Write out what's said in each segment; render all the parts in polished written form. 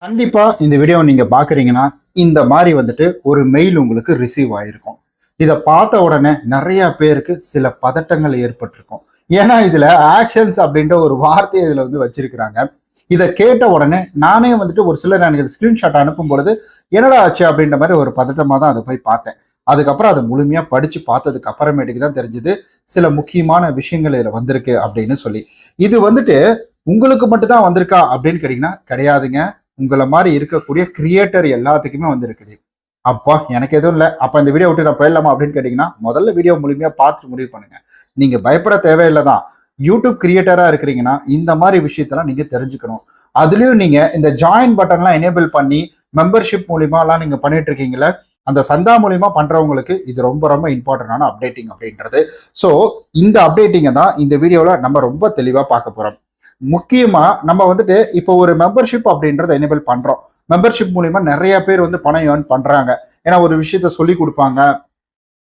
கண்டிப்பா இந்த வீடியோ நீங்க பாக்குறீங்கன்னா இந்த மாதிரி வந்துட்டு ஒரு மெயில் உங்களுக்கு ரிசீவ் ஆயிருக்கும். இதை பார்த்த உடனே நிறைய பேருக்கு சில பதட்டங்கள் ஏற்பட்டிருக்கும். ஏன்னா இதுல ஆக்ஷன்ஸ் அப்படின்ற ஒரு வார்த்தையை இதுல வந்து வச்சிருக்கிறாங்க. இதை கேட்ட உடனே நானே வந்துட்டு ஒரு சிலர் எனக்கு ஸ்கிரீன்ஷாட் அனுப்பும் பொழுது என்னடா ஆச்சு அப்படின்ற மாதிரி ஒரு பதட்டமா தான் அதை போய் பார்த்தேன். அதுக்கப்புறம் அதை முழுமையா படிச்சு பார்த்ததுக்கு அப்புறமேட்டுக்கு தான் தெரிஞ்சது சில முக்கியமான விஷயங்கள் இதுல வந்திருக்கு அப்படின்னு சொல்லி. இது வந்துட்டு உங்களுக்கு மட்டும் தான் வந்திருக்கா அப்படின்னு கேட்டீங்கன்னா கிடையாதுங்க. உங்களை மாதிரி இருக்கக்கூடிய கிரியேட்டர் எல்லாத்துக்குமே வந்திருக்குது. அப்பா எனக்கு எதுவும் இல்லை, அப்ப இந்த வீடியோ விட்டு நான் போயிடலாமா அப்படின்னு கேட்டீங்கன்னா முதல்ல வீடியோ முழுமையா பார்த்து முடிவு பண்ணுங்க. நீங்க பயப்பட தேவையில்லை தான். யூடியூப் கிரியேட்டரா இருக்கிறீங்கன்னா இந்த மாதிரி விஷயத்தெல்லாம் நீங்க தெரிஞ்சுக்கணும். அதுலயும் நீங்க இந்த ஜாயின் பட்டன்லாம் எனேபிள் பண்ணி மெம்பர்ஷிப் மூலியமாலாம் நீங்க பண்ணிட்டு இருக்கீங்களா, அந்த சந்தா மூலியமா பண்றவங்களுக்கு இது ரொம்ப ரொம்ப இம்பார்ட்டன்டான அப்டேட்டிங் அப்படின்றது. ஸோ இந்த அப்டேட்டிங்கை தான் இந்த வீடியோல நம்ம ரொம்ப தெளிவா பார்க்க போறோம். முக்கியமா நம்ம வந்துட்டு இப்போ ஒரு மெம்பர்ஷிப் அப்படின்றத எனேபிள் பண்றோம். மெம்பர்ஷிப் மூலியமா நிறைய பேர் வந்து பணம் ஏர்ன் பண்றாங்க. ஏன்னா ஒரு விஷயத்த சொல்லி கொடுப்பாங்க,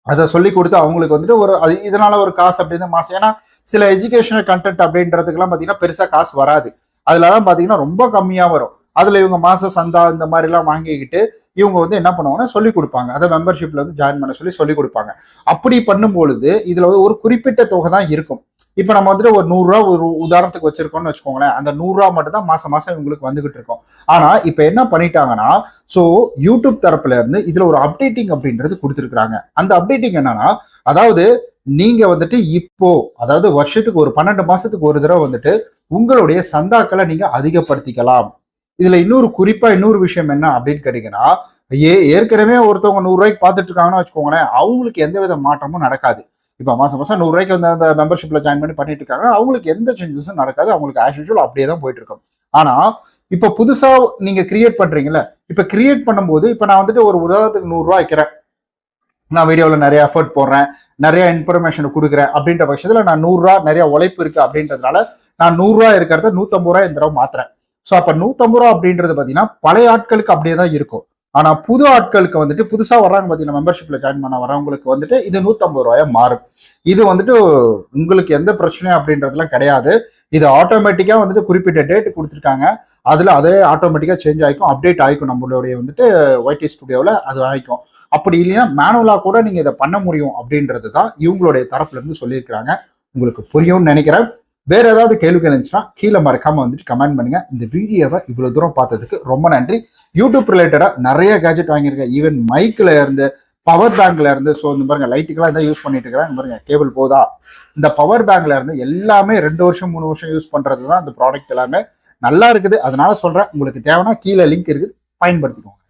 அதை சொல்லி கொடுத்து அவங்களுக்கு வந்துட்டு ஒரு இதனால ஒரு காசு அப்படின்னு மாசம். ஏன்னா சில எஜுகேஷனல் கண்டென்ட் அப்படின்றதுக்கெல்லாம் பார்த்தீங்கன்னா பெருசா காசு வராது. அதுலலாம் பார்த்தீங்கன்னா ரொம்ப கம்மியா வரும். அதுல இவங்க மாச சந்தா இந்த மாதிரி எல்லாம் வாங்கிக்கிட்டு இவங்க வந்து என்ன பண்ணுவாங்கன்னா சொல்லி கொடுப்பாங்க. அதை மெம்பர்ஷிப்ல வந்து ஜாயின் பண்ண சொல்லி கொடுப்பாங்க. அப்படி பண்ணும் பொழுது இதுல வந்து ஒரு குறிப்பிட்ட தொகை தான் இருக்கும். இப்ப நம்ம வந்துட்டு ஒரு 100 ரூபா ஒரு உதாரணத்துக்கு வச்சிருக்கோம்னு வச்சுக்கோங்களேன். அந்த 100 ரூபா மட்டும் தான் மாசம் மாசம் இவங்களுக்கு வந்துகிட்டு இருக்கும். ஆனா இப்ப என்ன பண்ணிட்டாங்கன்னா, சோ யூடியூப் தரப்புல இருந்து இதுல ஒரு அப்டேட்டிங் அப்படின்றது கொடுத்துருக்காங்க. அந்த அப்டேட்டிங் என்னன்னா, அதாவது நீங்க வந்துட்டு இப்போ அதாவது வருஷத்துக்கு ஒரு 12 மாசத்துக்கு ஒரு தடவை வந்துட்டு உங்களுடைய சந்தாக்களை நீங்க அதிகப்படுத்திக்கலாம். இதுல குறிப்பா இன்னொரு விஷயம் என்ன அப்படின்னு கேட்டீங்கன்னா, ஏற்கனவே ஒருத்தவங்க 100 ரூபாய்க்கு பார்த்துட்டு இருக்காங்கன்னு வச்சுக்கோங்களேன், அவங்களுக்கு எந்த வித மாற்றமும் நடக்காது. இப்போ மாசம் மாசம் 100 ரூபாய்க்கு வந்து அந்த மெம்பர்ஷிப்ல ஜாயின் பண்ணி பண்ணிட்டு இருக்காங்க, அவங்களுக்கு எந்த சேஞ்சஸும் நடக்காது. அவங்களுக்கு ஆஸ் யூஷுவல் அப்படியே தான் போயிட்டு இருக்கும். ஆனா இப்ப புதுசா நீங்க கிரியேட் பண்றீங்கல்ல, இப்ப கிரியேட் பண்ணும்போது இப்ப நான் வந்துட்டு ஒரு உதாரணத்துக்கு 100 ரூபாய் வைக்கிறேன், நான் வீடியோவில் நிறைய எஃபர்ட் போடுறேன், நிறைய இன்ஃபர்மேஷன் கொடுக்குறேன் அப்படின்ற பட்சத்தில் நான் 100 ரூபா நிறைய உழைப்பு இருக்கு அப்படின்றதுனால நான் 100 ரூபாய் இருக்கிறத 150 ரூபாய் இந்த தடவை மாத்துறேன். ஸோ அப்ப 150 ரூபா அப்படின்றது பாத்தீங்கன்னா பழைய ஆட்களுக்கு அப்படியே தான் இருக்கும். ஆனா புது ஆட்களுக்கு வந்துட்டு புதுசா வர்றாங்க பாத்தீங்கன்னா, மெம்பர்ஷிப்ல ஜாயின் பண்ண வரவங்களுக்கு வந்துட்டு இது 150 ரூபாயா மாறும். இது வந்துட்டு உங்களுக்கு எந்த பிரச்சனையும் அப்படின்றதுலாம் கிடையாது. இது ஆட்டோமேட்டிக்கா வந்துட்டு குறிப்பிட்ட டேட் கொடுத்துருக்காங்க. அதுல அதே ஆட்டோமேட்டிக்கா சேஞ்ச் ஆகிக்கும், அப்டேட் ஆகிக்கும். நம்மளுடைய வந்துட்டு ஒய்டி ஸ்டுடியோவில் அது ஆகிக்கும். அப்படி இல்லைன்னா மேனுவலா கூட நீங்க இதை பண்ண முடியும் அப்படின்றது தான் இவங்களுடைய தரப்புல இருந்து சொல்லியிருக்கிறாங்க. உங்களுக்கு புரியும்னு நினைக்கிறேன். வேற ஏதாவது கேள்விகள் இருந்துச்சுன்னா கீழே மறக்காம வந்துட்டு கமெண்ட் பண்ணுங்க. இந்த வீடியோவை இவ்வளவு தூரம் பார்த்ததுக்கு ரொம்ப நன்றி. யூடியூப் ரிலேட்டடா நிறைய கேஜெட் வாங்கியிருக்கேன், ஈவன் மைக்ல இருந்து பவர் பேங்க்ல இருந்து. ஸோ இந்த பாருங்க லைட்டுக்கெல்லாம் இதான் யூஸ் பண்ணிட்டு இருக்கிறேன். பாருங்க கேபிள் போதா, இந்த பவர் பேங்க்ல இருந்து எல்லாமே 2 வருஷம் 3 வருஷம் யூஸ் பண்றது தான் இந்த ப்ராடக்ட் எல்லாமே நல்லா இருக்குது. அதனால சொல்றேன், உங்களுக்கு தேவைன்னா கீழே லிங்க் இருக்குது, பயன்படுத்திக்கோங்க.